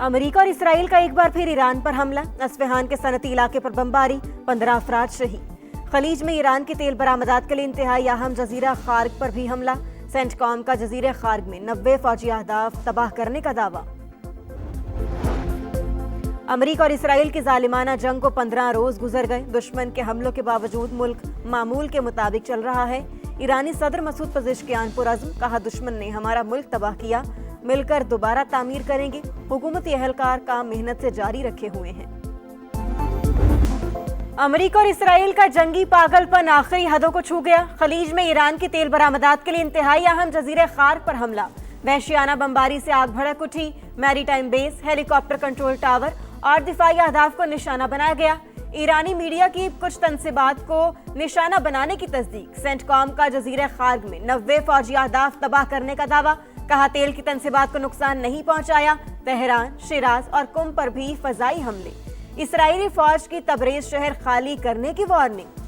America और Israel का एक बार फिर ईरान पर हमला। अस्फहान के सनती इलाके पर बमबारी, 15 अफराद शहीद। खलीज में ईरान की तेल बरामदात के लिए इंतहाई अहम जजीरा खार्ग पर भी हमला। सेंटकॉम का जजीरे खार्ग में 90 फौजी अहदाफ तबाह करने का दावा। अमेरिका और इसराइल की जालिमाना जंग को 15 रोज गुजर गए। दुश्मन के हमलों के बावजूद मुल्क मामूल के मुताबिक चल रहा है। ईरानी सदर मसूद पज़ेश्कियान पुरअज़्म, कहा दुश्मन ने हमारा मुल्क तबाह किया, मिलकर दोबारा तामीर करेंगे। हुकूमती अहलकार काम मेहनत से जारी रखे हुए हैं। अमेरिका और इसराइल का जंगी पागलपन आखिरी हदों को छू गया। खलीज में ईरान की तेल बरामदात के लिए इंतहाई अहम जजीरे खार्ग पर हमला। वहशियाना बमबारी से आग भड़क उठी। Maritime base, helicopter control tower और दिफाई अहदाफ को निशाना बनाया गया। ईरानी मीडिया की कुछ तनसीबात को निशाना बनाने की तस्दीक। सेंटकॉम का जजीरे खार्ग में 90 फौजी अहदाफ तबाह करने का दावा। कहा तेल की तनसीबात को नुकसान नहीं पहुंचाया। तेहरान, शिराज और कुम पर भी फजाई हमले। इसराइली फौज की तबरेज शहर खाली करने की वार्निंग।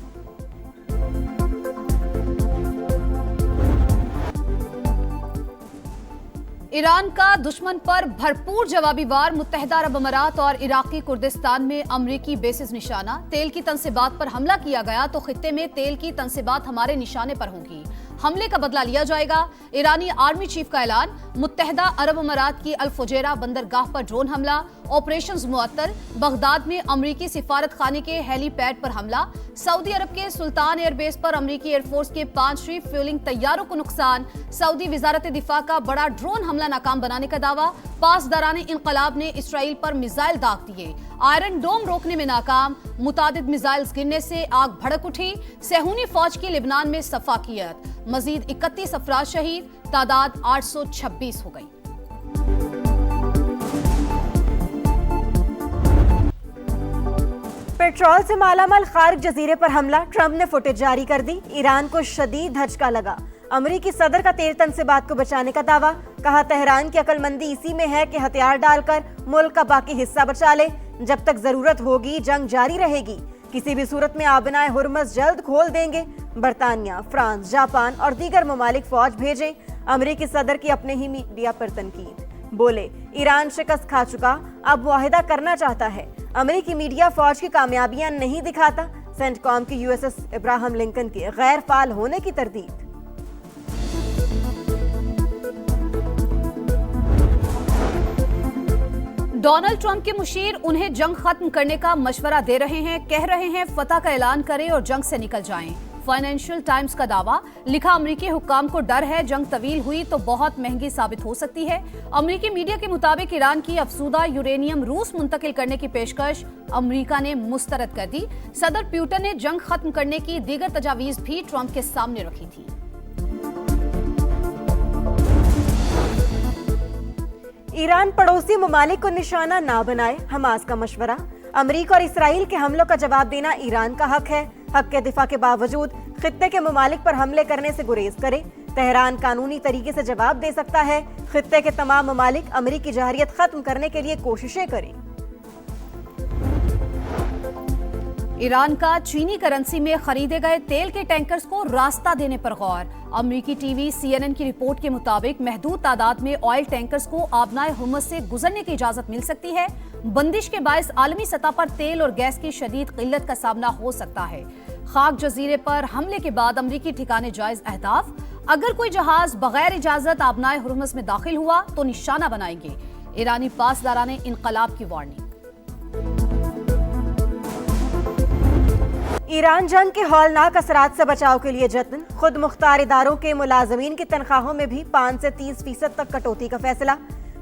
ईरान का दुश्मन पर भरपूर जवाबी वार। मुत्तहिदा अरब अमारात और इराकी कुर्दिस्तान में अमरीकी बेसिस निशाना। तेल की तनसीबात पर हमला किया गया तो खित्ते में तेल की तनसीबात हमारे निशाने पर होंगी। हमले का बदला लिया जाएगा। ईरानी आर्मी चीफ का ऐलान। मुत्तहिदा अरब अमारात की अल फुजैरा बंदरगाह पर ड्रोन हमला। ऑपरेशंस मुअत्तल। बगदाद में अमरीकी सिफारत खाने के हेलीपैड पर हमला। सऊदी अरब के सुल्तान एयरबेस पर अमरीकी एयरफोर्स के 5 रिफ्यूलिंग तैयारों को नुकसान। सऊदी वजारत दिफा का बड़ा ड्रोन हमला नाकाम बनाने का दावा। पासदारान इंकलाब ने इसराइल पर मिसाइल दाग दिए। आयरन डोम रोकने में नाकाम। मुतादिद मिसाइल्स गिरने से आग भड़क उठी। सेहूनी फौज की लिबनान में सफाकियत। मजीद 31 अफराद शहीद। तादाद 826 हो गई। पेट्रोल से मालामाल खार्ग जजीरे पर हमला। ट्रंप ने फुटेज जारी कर दी। ईरान को शदीद धचका लगा। अमरीकी सदर का तेल तनसीबात को बचाने का दावा। कहा तेहरान की अक्लमंदी इसी में है कि हथियार डालकर मुल्क का बाकी हिस्सा बचा ले। जब तक जरूरत होगी जंग जारी रहेगी। किसी भी सूरत में आबनाए हुर्मुज़ जल्द खोल देंगे। बरतानिया, फ्रांस, जापान और दीगर ममालिक फौज भेजें। अमरीकी सदर की अपने ही मीडिया पर तनकीद। बोले ईरान शिकस्त खा चुका, अब मुआहिदा करना चाहता है। अमरीकी मीडिया फौज की कामयाबियां नहीं दिखाता। सेंटकॉम की यूएसएस इब्राहिम लिंकन के गैर फाल होने की तरदीद। डोनाल्ड ट्रंप के मुशीर उन्हें जंग खत्म करने का मशवरा दे रहे हैं। कह रहे हैं फतह का ऐलान करें और जंग से निकल जाएं। फाइनेंशियल टाइम्स का दावा। लिखा अमरीकी हुक्काम को डर है जंग तवील हुई तो बहुत महंगी साबित हो सकती है। अमरीकी मीडिया के मुताबिक ईरान की अफसूदा यूरेनियम रूस मुंतकिल करने की पेशकश अमरीका ने मुस्तरद कर दी। सदर प्यूटन ने जंग खत्म करने की दीगर तजावीज भी ट्रंप के सामने रखी थी। ईरान पड़ोसी ममालिक को निशाना ना बनाए, हमास का मशवरा। अमरीका और इसराइल के हमलों का जवाब देना ईरान का हक है। हक के दिफा के बावजूद खित्ते के ममालिक पर हमले करने से गुरेज करे। तेहरान कानूनी तरीके से जवाब दे सकता है। खित्ते के तमाम ममालिक अमरीकी जहरियत खत्म करने के लिए कोशिशें करें। ईरान का चीनी करेंसी में खरीदे गए तेल के टैंकर्स को रास्ता देने पर गौर। अमरीकी टीवी CNN की रिपोर्ट के मुताबिक महदूद तादाद में ऑयल टैंकर्स को आबनाए हुर्मुज़ से गुजरने की इजाजत मिल सकती है। बंदिश के बायस आलमी सतह पर तेल और गैस की शदीद किल्लत का सामना हो सकता है। खाक जजीरे पर हमले के बाद अमरीकी ठिकाने जायज अहदाफ। अगर कोई जहाज बगैर इजाजत आबनाए हुर्मुज़ में दाखिल हुआ तो निशाना बनाएंगे। ईरानी पासदारान इंकलाब की वार्निंग। ईरान जंग के हौलनाक असरात से बचाव के लिए जतन। खुद मुख्तार इदारों के मुलाजमीन की तनख्वाहों में भी 5 से 30% तक कटौती का फैसला।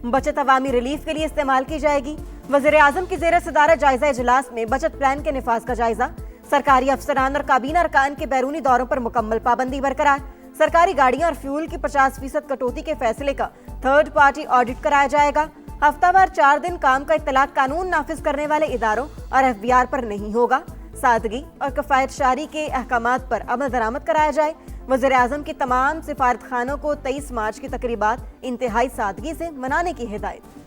बचत अवामी रिलीफ के लिए इस्तेमाल की जाएगी। वज़ीर आज़म की ज़ेर सदारत जायजा इजलास में बचत प्लान के निफाज का जायजा। सरकारी अफसरान और काबीना अरकान के बैरूनी दौरों पर मुकम्मल पाबंदी बरकरार। सरकारी गाड़ियां और फ्यूल की 50% कटौती के फैसले का थर्ड पार्टी ऑडिट कराया जाएगा। हफ्तावार 4 दिन काम का इत्तलाक कानून नाफिज करने वाले इदारों और FBR पर नहीं होगा। सादगी और कफायत शारी के अहकामात पर अमल दरामद कराया जाए। वज़ीर आज़म की तमाम सिफारत खानों को 23 मार्च की तकरीबात इंतहाई सादगी से मनाने की हिदायत।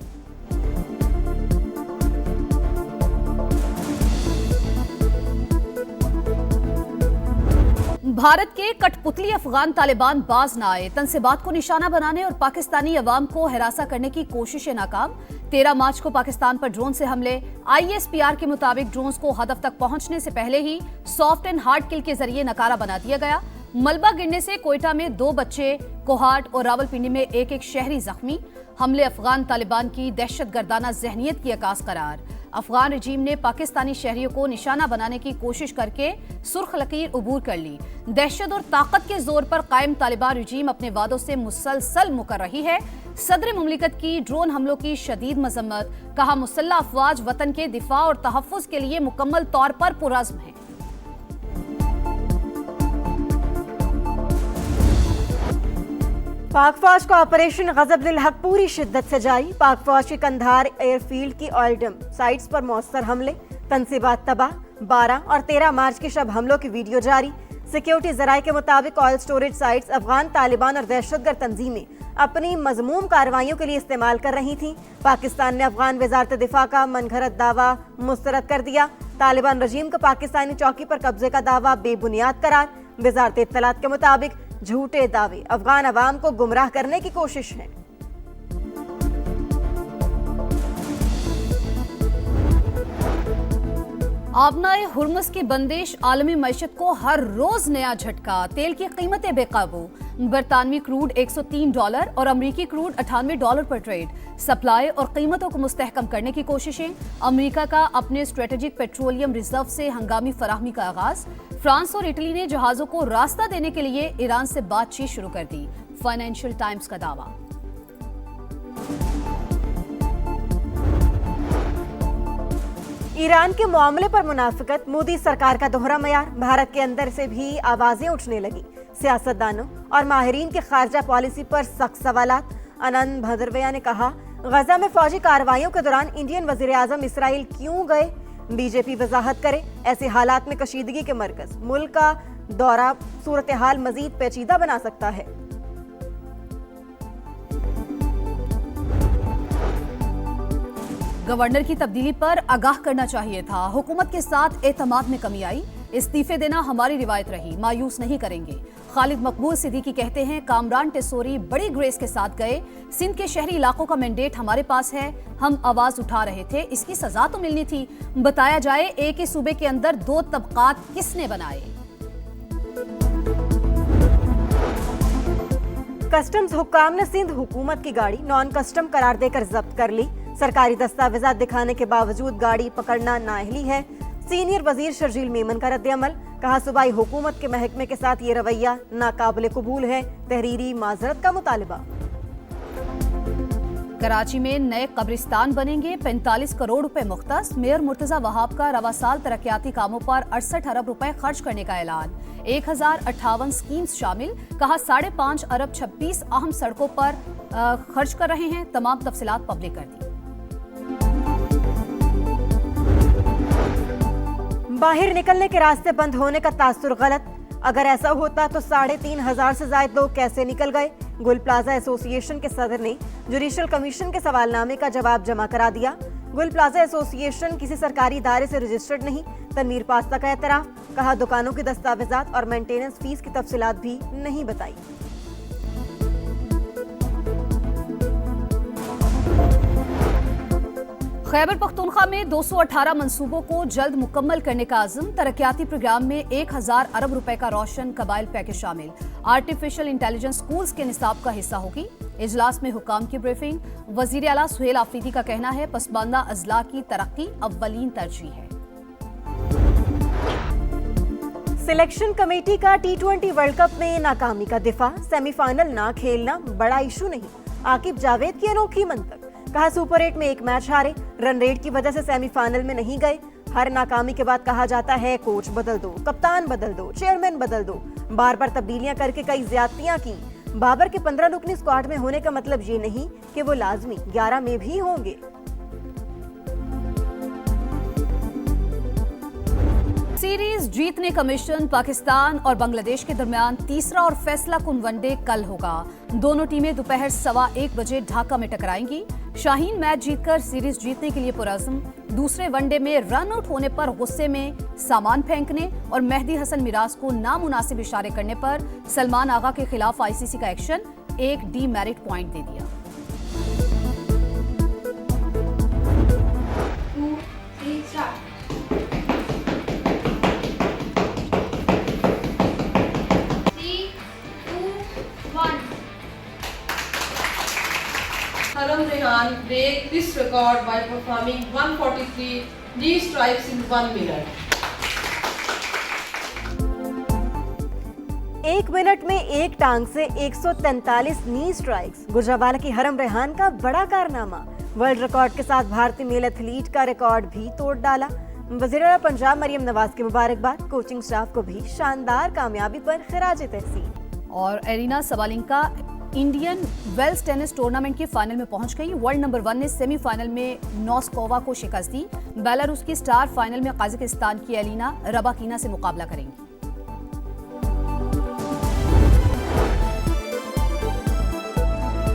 भारत के कठपुतली अफगान तालिबान बाज न आए, तनसेबात को निशाना बनाने और पाकिस्तानी अवाम को हिरासा करने की कोशिशें नाकाम। 13 मार्च को पाकिस्तान पर ड्रोन से हमले। ISPR के मुताबिक ड्रोन्स को हदफ तक पहुंचने से पहले ही सॉफ्ट एंड हार्ड किल के जरिए नकारा बना दिया गया। मलबा गिरने से कोयटा में 2 बच्चे, कोहाट और रावलपिंडी में एक शहरी जख्मी। हमले अफगान तालिबान की दहशतगर्दाना जहनियत की अकास करार। अफगान रजीम ने पाकिस्तानी शहरियों को निशाना बनाने की कोशिश करके सुर्ख लकीर उबूर कर ली। दहशत और ताकत के जोर पर कायम तालिबान रजीम अपने वादों से मुसलसल मुकर रही है। सदर मुमलिकत की ड्रोन हमलों की शदीद मजम्मत। कहा, मुसल्लह अफवाज वतन के दिफा और तहफ्फुज के लिए मुकम्मल तौर पर पुरअज़्म है। पाक फौज का ऑपरेशन गजब-दिल हक पूरी शिद्दत से जारी। पाक फौज के कंधार एयरफील्ड की ऑयल डम साइट्स पर मौसर हमले, तनसीबात तबाह। 12 और 13 मार्च के शब हमलों की वीडियो जारी। सिक्योरिटी जराये के मुताबिक oil storage sites Afghan Taliban और दहशतगर्द तंजीमें अपनी मजमूम कार्रवाइयों के लिए इस्तेमाल कर रही थीं। पाकिस्तान ने अफगान वजारत दिफा का मनगढ़ंत दावा मुस्तरद कर दिया। तालिबान रजीम का पाकिस्तानी चौकी पर कब्जे का दावा बेबुनियाद करार। वजारत इत्तलात के मुताबिक झूठे दावे अफगान अवाम को गुमराह करने की कोशिश है। आबनाए हुर्मुज़ की बंदिश आलमी मईशत को हर रोज नया झटका। तेल की कीमतें बेकाबू। बरतानवी क्रूड $103 और अमरीकी क्रूड $98 पर ट्रेड। सप्लाई और कीमतों को मुस्तहकम करने की कोशिशें। अमरीका का अपने स्ट्रेटेजिक पेट्रोलियम रिजर्व से हंगामी फराहमी का आगाज। फ्रांस और इटली ने जहाजों को रास्ता देने के लिए ईरान से बातचीत शुरू कर दी। फाइनेंशियल टाइम्स का दावा। ईरान के मामले पर मुनाफिकत, मोदी सरकार का दोहरा मयार। भारत के अंदर से भी आवाजें उठने लगी। सियासतदानों और माहिरीन के खारजा पॉलिसी पर सख्त सवालात। आनंद भदरवैया ने कहा, गजा में फौजी कार्रवाइयों के दौरान इंडियन वजीर आजम इसराइल क्यों गए? बीजेपी वजाहत करे। ऐसे हालात में कशीदगी के मरकज मुल्क का दौरा सूरत हाल मजीद पेचीदा बना सकता है। गवर्नर की तब्दीली पर आगाह करना चाहिए था। हुकूमत के साथ एतमाद में कमी आई। इस्तीफे देना हमारी रिवायत रही, मायूस नहीं करेंगे। खालिद मकबूल सिद्दीकी कहते हैं, कामरान टेसोरी बड़ी ग्रेस के साथ गए। सिंध के शहरी इलाकों का मैंडेट हमारे पास है। हम आवाज उठा रहे थे, इसकी सजा तो मिलनी थी। बताया जाए, एक ही सूबे के अंदर 2 तबकात किसने बनाए? कस्टम्स हुक्काम ने सिंध हुकूमत की गाड़ी नॉन कस्टम करार देकर जब्त कर ली। सरकारी दस्तावेजात दिखाने के बावजूद गाड़ी पकड़ना नाअहली है। सीनियर वजीर शर्जील मेमन का रद्द-ए-अमल। कहा, सूबाई हुकूमत के महकमे के साथ ये रवैया नाकाबिले कबूल है। तहरीरी माजरत का मुतालबा। कराची में नए कब्रिस्तान बनेंगे, 45 करोड़ रुपए मुख्तस। मेयर मुर्तजा वहाब का रवा साल तरक्याती कामों पर 68 अरब रुपए खर्च करने का ऐलान। 1058 स्कीम्स शामिल। कहा, 5.5 अरब 26 अहम सड़कों पर खर्च कर रहे हैं। तमाम तफसीलात पब्लिक कर दी। बाहर निकलने के रास्ते बंद होने का तासुर गलत। अगर ऐसा होता तो 3,500 से ज्यादा लोग कैसे निकल गए? गुल प्लाजा एसोसिएशन के सदर ने जुडिशल कमीशन के सवालनामे का जवाब जमा करा दिया। गुल प्लाजा एसोसिएशन किसी सरकारी इदारे से रजिस्टर्ड नहीं। तनवीर पास्ता का एतराफ। कहा, दुकानों के दस्तावेजात और मेंटेनेंस फीस की तफसीलात भी नहीं बताई। खैबर पख्तूनख्वा में 218 मंसूबों को जल्द मुकम्मल करने का आज़म। तरक्याती प्रोग्राम में 1000 अरब रुपए का रोशन कबाइल पैकेज शामिल। आर्टिफिशियल इंटेलिजेंस स्कूल्स के निसाब का हिस्सा होगी। इजलास में हुकाम की ब्रीफिंग। वजीर आला सुहेल आफरीदी का कहना है, पसमानदा अजला की तरक्की अव्वलीन तरजीह है। सिलेक्शन कमेटी का T20 वर्ल्ड कप में नाकामी का दिफा। सेमीफाइनल ना खेलना बड़ा इशू नहीं। आकिब जावेद की अनोखी मंतक। कहा, सुपर 8 में एक मैच हारे, रन रेट की वजह से सेमीफाइनल में नहीं गए। हर नाकामी के बाद कहा जाता है, कोच बदल दो, कप्तान बदल दो, चेयरमैन बदल दो। बार बार तब्दीलियां करके कई ज्यादतियां की। बाबर के 15 रुकनी स्क्वाड में होने का मतलब ये नहीं कि वो लाजमी 11 में भी होंगे। सीरीज जीतने का मिशन। पाकिस्तान और बांग्लादेश के दरमियान तीसरा और फैसला कुन वनडे कल होगा। दोनों टीमें दोपहर 1:15 बजे ढाका में टकराएंगी। शाहीन मैच जीतकर सीरीज जीतने के लिए पुरअज़्म। दूसरे वनडे में रन आउट होने पर गुस्से में सामान फेंकने और मेहदी हसन मिराज को नामुनासिब इशारे करने पर सलमान आगा के खिलाफ आईसीसी का एक्शन, एक डीमेरिट पॉइंट दे दिया। 2, 3, start. 3, 2, 1. Haram Rehan break this record by performing 143 knee strikes in 1 minute. 1 minute में एक टांग से 143 नी स्ट्राइक्स, गुजरांवाला की हरम रेहान का बड़ा कारनामा। वर्ल्ड रिकॉर्ड के साथ भारतीय मेल एथलीट का रिकॉर्ड भी तोड़ डाला। वज़ीर-ए-आला पंजाब मरियम नवाज की मुबारकबाद, कोचिंग स्टाफ को भी शानदार कामयाबी पर खिराज तहसीन। और Aryna Sabalenka Indian Wells tennis tournament के फाइनल में पहुंच गई। वर्ल्ड नंबर 1 ने सेमीफाइनल में नोस्कोवा को शिकस्त दी। बेलारूस की स्टार फाइनल में कजाकिस्तान की एलिना रबाकीना से मुकाबला करेंगी।